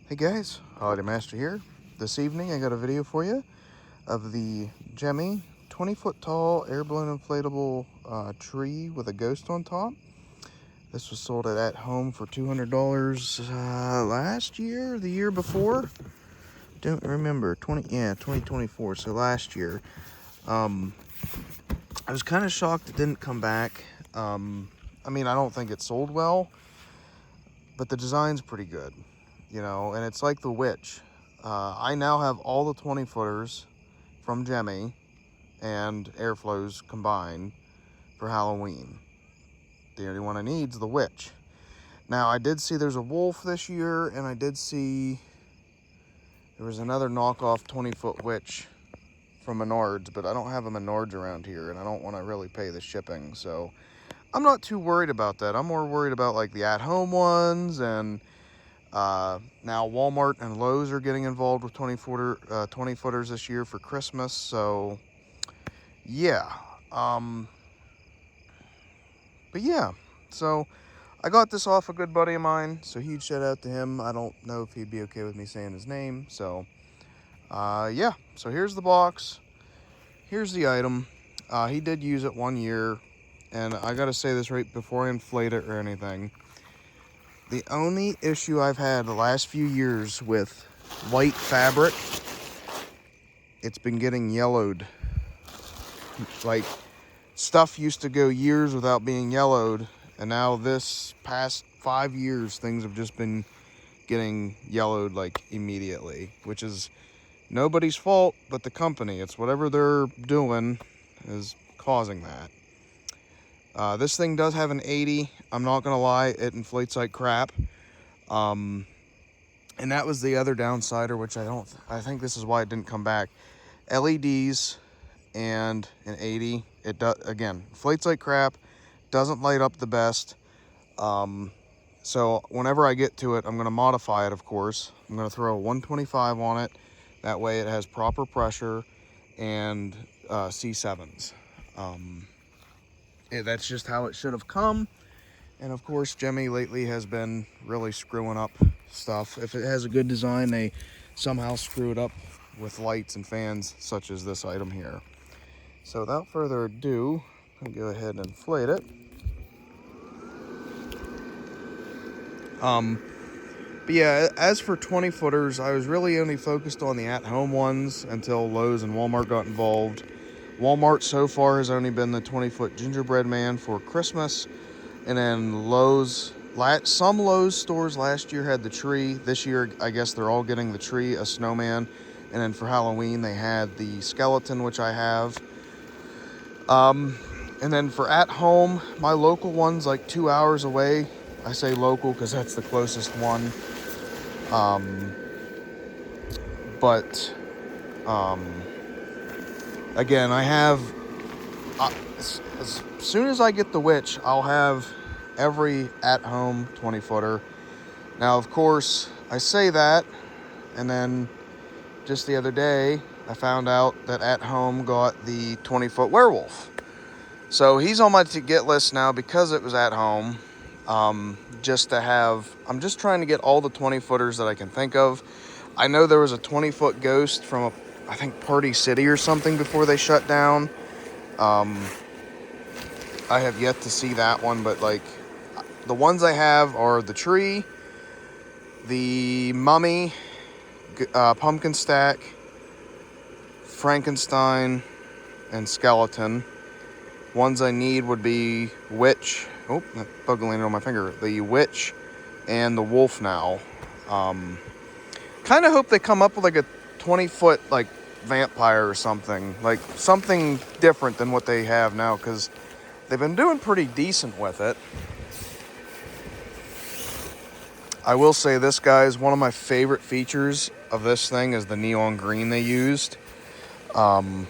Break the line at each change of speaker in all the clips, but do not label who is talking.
Hey guys, Holiday Master here. This evening I got a video for you of the Gemmy 20-foot tall air balloon inflatable tree with a ghost on top. This was sold at Home for $200 last year, the year before. Don't remember, 2024, so last year. I was kind of shocked it didn't come back. I mean, I don't think it sold well, but the design's pretty good. You know, and it's like the witch. I now have all the 20 footers from Gemmy and Airflows combined for Halloween. The only one I need is the witch. Now, I did see there's a wolf this year, and I did see there was another knockoff 20-foot witch from Menards, but I don't have a Menards around here, and I don't want to really pay the shipping, so I'm not too worried about that. I'm more worried about like the at-home ones, and now Walmart and Lowe's are getting involved with 20 footers this year for Christmas. So yeah, but yeah, so I got this off a good buddy of mine, so huge shout out to him. I don't know if he'd be okay with me saying his name, so yeah, so here's the box, here's the item. He did use it 1 year, and I gotta say this right before I inflate it or anything. The only issue I've had the last few years with white fabric, it's been getting yellowed. Like, stuff used to go years without being yellowed, and now this past 5 years, things have just been getting yellowed like immediately, which is nobody's fault but the company. It's whatever they're doing is causing that. This thing does have an 80. I'm not gonna lie, it inflates like crap. And that was the other downsider, which I think this is why it didn't come back. LEDs and an 80. It does, again, inflates like crap, doesn't light up the best. So whenever I get to it, I'm gonna modify it, of course. I'm gonna throw a 125 on it. That way it has proper pressure and C7s. That's just how it should have come. And of course, Gemmy lately has been really screwing up stuff. If it has a good design, they somehow screw it up with lights and fans, such as this item here. So without further ado, I'll go ahead and inflate it. But yeah, as for 20 footers, I was really only focused on the at-home ones until Lowe's and Walmart got involved. Walmart so far has only been the 20-foot gingerbread man for Christmas, and then Lowe's, some Lowe's stores last year had the tree. This year, I guess they're all getting the tree, a snowman, and then for Halloween they had the skeleton, which I have. And then for at home, my local one's like 2 hours away. I say local because that's the closest one. But again, I have, as soon as I get the witch, I'll have every at-home 20-footer. Now, of course, I say that, and then just the other day, I found out that At Home got the 20-foot werewolf. So he's on my to-get list now because it was At Home. Just to have, I'm just trying to get all the 20-footers that I can think of. I know there was a 20-foot ghost from, I think, Party City or something before they shut down. I have yet to see that one, but like, the ones I have are the tree, the mummy, pumpkin stack, Frankenstein, and skeleton. Ones I need would be witch. Oh, that bug landed on my finger. The witch and the wolf now. Kind of hope they come up with like a 20-foot like vampire or something. Like something different than what they have now, because they've been doing pretty decent with it. I will say this, guys, one of my favorite features of this thing is the neon green they used. Honestly,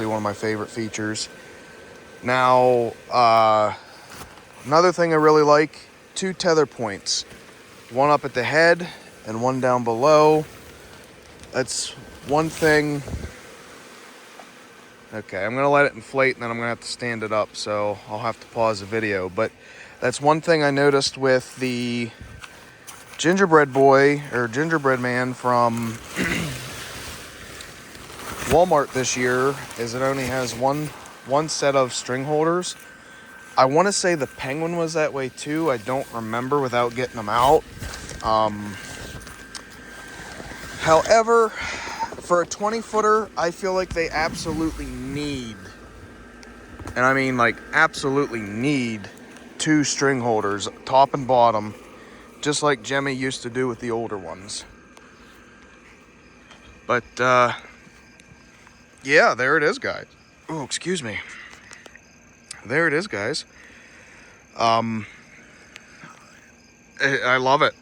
one of my favorite features. Now, another thing I really like, 2 tether points. One up at the head and one down below. That's one thing. Okay, I'm gonna let it inflate and then I'm gonna have to stand it up, so I'll have to pause the video. But that's one thing I noticed with the gingerbread boy or gingerbread man from Walmart this year is it only has one set of string holders. I want to say the penguin was that way too. I don't remember without getting them out. However, for a 20-footer, I feel like they absolutely need, and I mean like absolutely need, 2 string holders, top and bottom, just like Gemmy used to do with the older ones. But yeah, there it is, guys. Oh, excuse me. There it is, guys. I love it.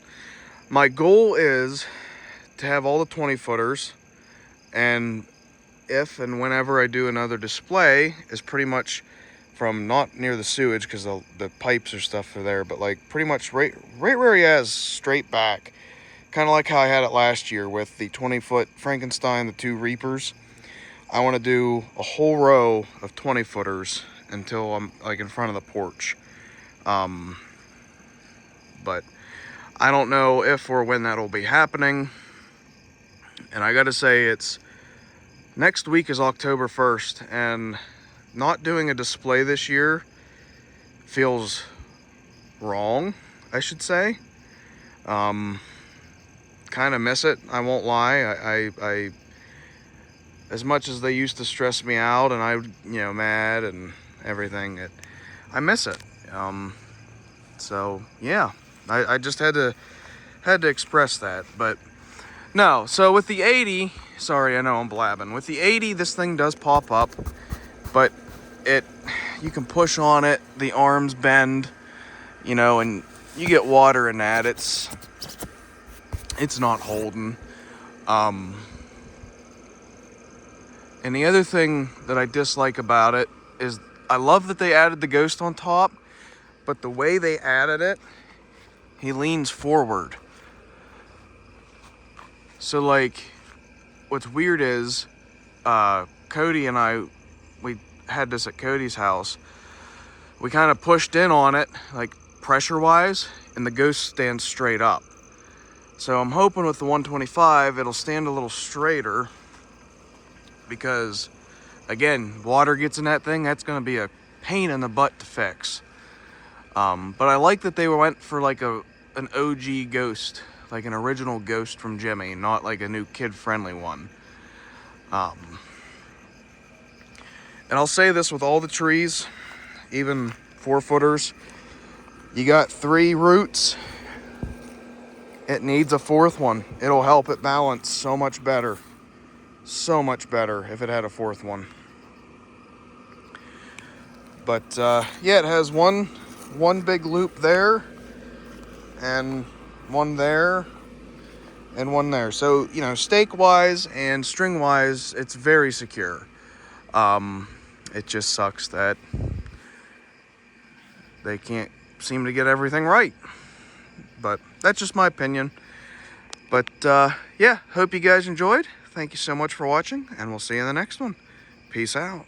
My goal is to have all the 20-footers, and if and whenever I do another display, is pretty much from not near the sewage, because the pipes or stuff are there, but like pretty much right where he has, straight back, kind of like how I had it last year with the 20-foot Frankenstein, the 2 Reapers. I want to do a whole row of 20-footers until I'm like in front of the porch. But I don't know if or when that'll be happening. And I gotta say, next week is October 1st, and not doing a display this year feels wrong, I should say. Kind of miss it, I won't lie. I as much as they used to stress me out and I, mad and everything, I miss it. So yeah, I just had to express that. But no, so with the 80, sorry, I know I'm blabbing. With the 80, this thing does pop up, but you can push on it, the arms bend, and you get water in that. It's not holding. And the other thing that I dislike about it is I love that they added the ghost on top, but the way they added it, he leans forward. So like, what's weird is, Cody and I, we had this at Cody's house. We kind of pushed in on it, like pressure-wise, and the ghost stands straight up. So I'm hoping with the 125, it'll stand a little straighter, because, again, water gets in that thing, that's going to be a pain in the butt to fix. But I like that they went for like an OG ghost, like an original ghost from Gemmy, not like a new kid-friendly one. And I'll say this with all the trees, even 4-footers, you got 3 roots, it needs a 4th one. It'll help it balance so much better. So much better if it had a 4th one. But yeah, it has one big loop there, and one there, and one there. So, stake wise and string wise, it's very secure. It just sucks that they can't seem to get everything right. But that's just my opinion. But yeah, hope you guys enjoyed. Thank you so much for watching, and we'll see you in the next one. Peace out.